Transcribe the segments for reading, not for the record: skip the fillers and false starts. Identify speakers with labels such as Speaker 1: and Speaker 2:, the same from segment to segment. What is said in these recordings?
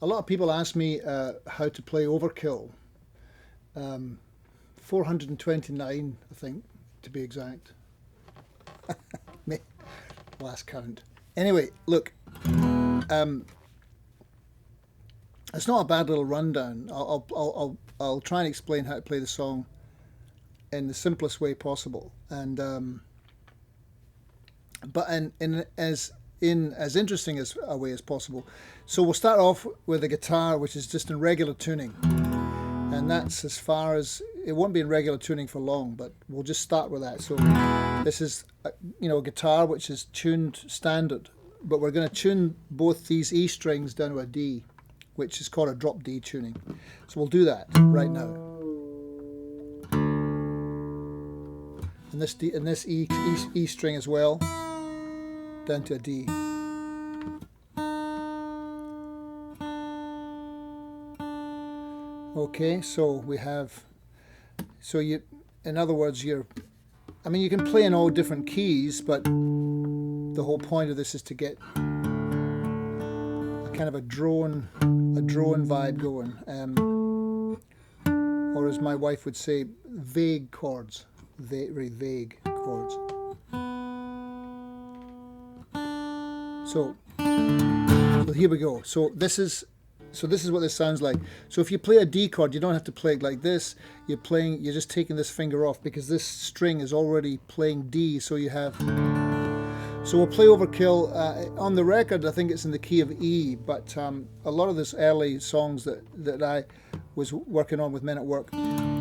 Speaker 1: a lot of people ask me how to play Overkill. 429, I think, to be exact. Last count. Anyway, look, it's not a bad little rundown. I'll try and explain how to play the song in the simplest way possible, and but in as interesting as a way as possible. So we'll start off with a guitar, which is just in regular tuning, and that's as far as it won't be in regular tuning for long. But we'll just start with that. So this is a guitar which is tuned standard, but we're going to tune both these E strings down to a D, which is called a drop D tuning. So we'll do that right now. And this D, and this E string as well, down to a D. Okay, so we have, in other words, you can play in all different keys, but the whole point of this is to get a kind of a drone vibe going, or as my wife would say, vague chords, very vague chords. So here we go. So this is what this sounds like. So if you play a D chord, you don't have to play it like this. You're just taking this finger off because this string is already playing D. So you have. So we'll play Overkill on the record. I think it's in the key of E, but a lot of this early songs that I was working on with Men at Work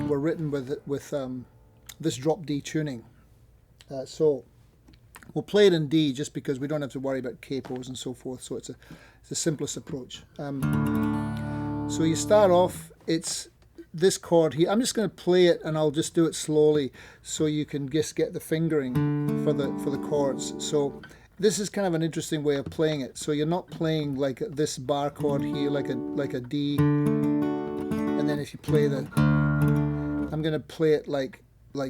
Speaker 1: were written with this drop D tuning. So we'll play it in D just because we don't have to worry about capos and so forth. So it's the simplest approach. So you start off, it's this chord here. I'm just going to play it, and I'll just do it slowly so you can just get the fingering for the chords. So this is kind of an interesting way of playing it. So you're not playing like this bar chord here, like a D, and then if you play I'm going to play it like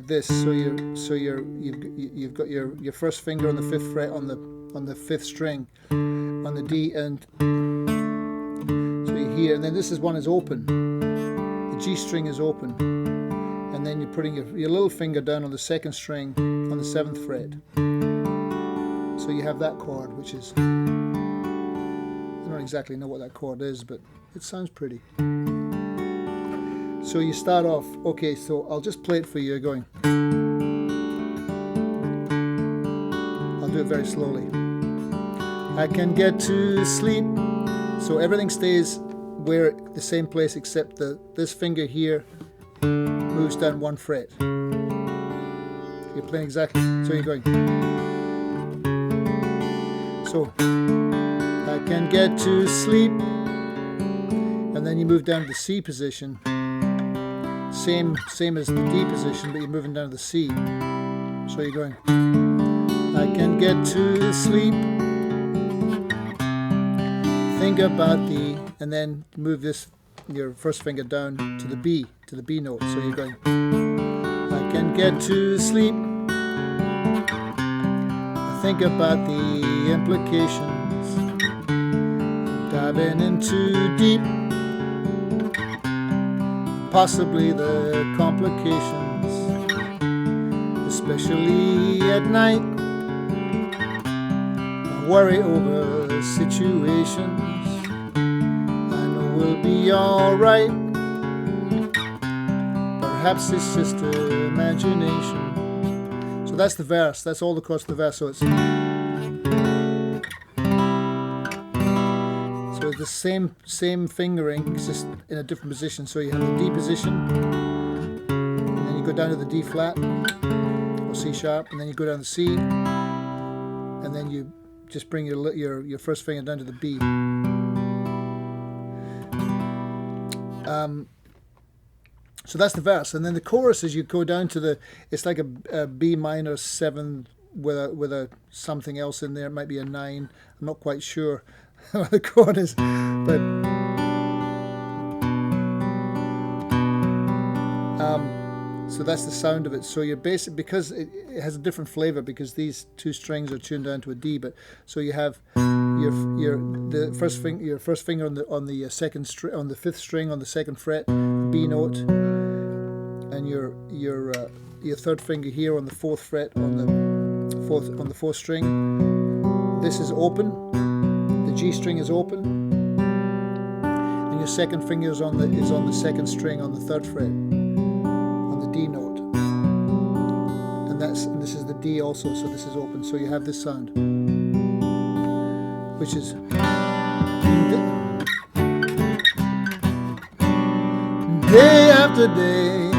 Speaker 1: this. So you've got your first finger on the 5th fret on the 5th string on the D, and so you hear, and then this one is open. The G string is open, and then you're putting your little finger down on the 2nd string on the 7th fret. So you have that chord, which is, I don't exactly know what that chord is, but it sounds pretty. So you start off, okay, so I'll just play it for you going. I'll do it very slowly. I can get to sleep. So everything stays the same place, except this finger here moves down 1 fret. You're playing exactly, so you're going. So I can get to sleep, and then you move down to the C position. Same as the D position, but you're moving down to the C. So you're going. I can get to sleep. Think about the, and then move your first finger down to the B note. So you're going. I can get to sleep. Think about the implications. Diving into deep. Possibly the complications, especially at night. I worry over situations. I know we'll be alright. Perhaps it's just imagination. So that's the verse. That's all the chords of the verse. So it's the same fingering, it's just in a different position. So you have the D position, and then you go down to the D flat or C sharp, and then you go down to C, and then you just bring your first finger down to the B. So that's the verse, and then the chorus is you go down to it's like a B minor 7 with a something else in there. It might be a 9. I'm not quite sure what the chord is, but so So that's the sound of it. So you're basic, because it has a different flavor because these two strings are tuned down to a D. But so you have your first finger on the second string, on the fifth string on the second fret, B note, and your third finger here on the fourth fret on the fourth string. This is open. The G string is open, and your second finger is on the second string on the third fret on the D note, and this is the D also. So this is open. So you have this sound, which is day after day,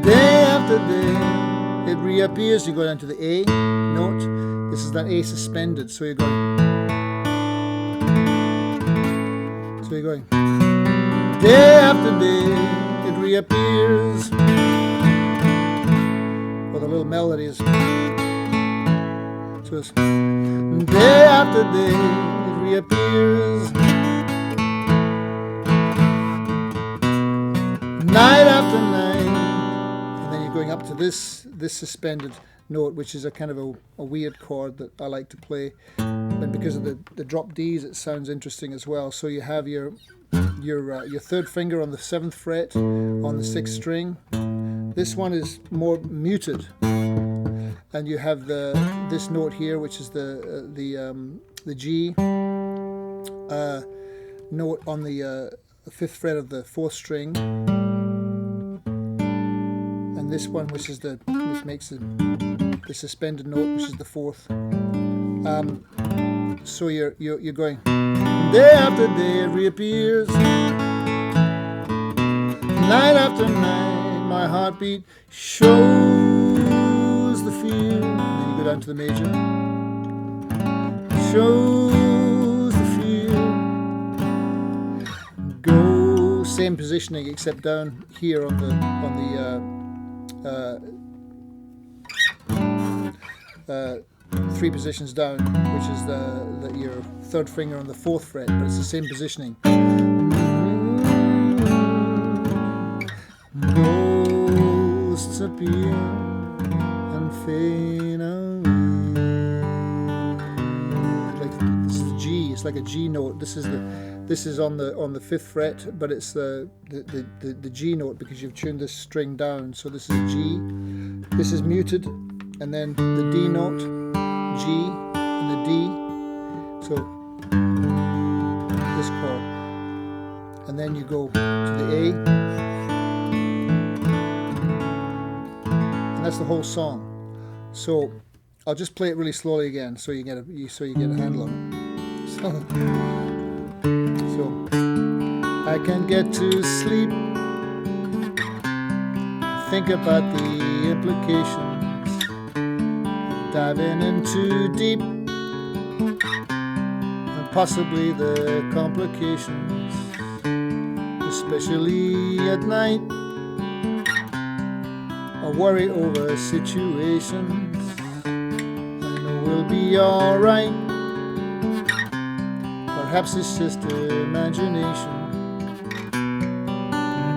Speaker 1: day after day, it reappears. You go down to the A note. This is that A suspended. So you're going. So you're going. Day after day, it reappears. Well, the little melody is. So it's day after day, it reappears. Night after night, and then you're going up to this suspended note, which is a kind of a weird chord that I like to play, but because of the drop Ds, it sounds interesting as well. So you have your third finger on the seventh fret on the sixth string. This one is more muted, and you have this note here, which is the G note on the fifth fret of the fourth string. This one, which makes the suspended note, which is the fourth. So you're going day after day, it reappears. Night after night, my heartbeat shows the fear. And then you go down to the major. Shows the fear. Go same positioning except down here on the 3 positions down, which is your third finger on the fourth fret, but it's the same positioning. Ghosts appear and fade away. Like this is the G. It's like a G note. This is on the fifth fret, but it's the G note because you've tuned this string down. So this is a G. This is muted, and then the D note, G, and the D. So this chord, and then you go to the A, and that's the whole song. So I'll just play it really slowly again, so you get a handle on it. So I can get to sleep, think about the implications, diving in too deep, and possibly the complications, especially at night. I worry over situations. I know we'll be alright. Perhaps it's just imagination.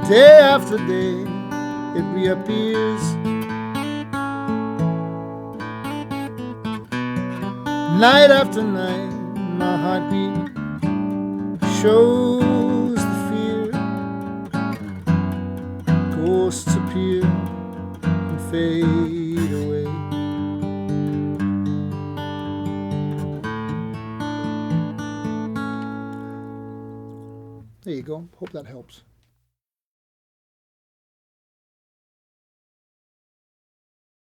Speaker 1: Day after day, it reappears. Night after night, my heartbeat shows the fear. Ghosts appear and fade away. There you go. Hope that helps.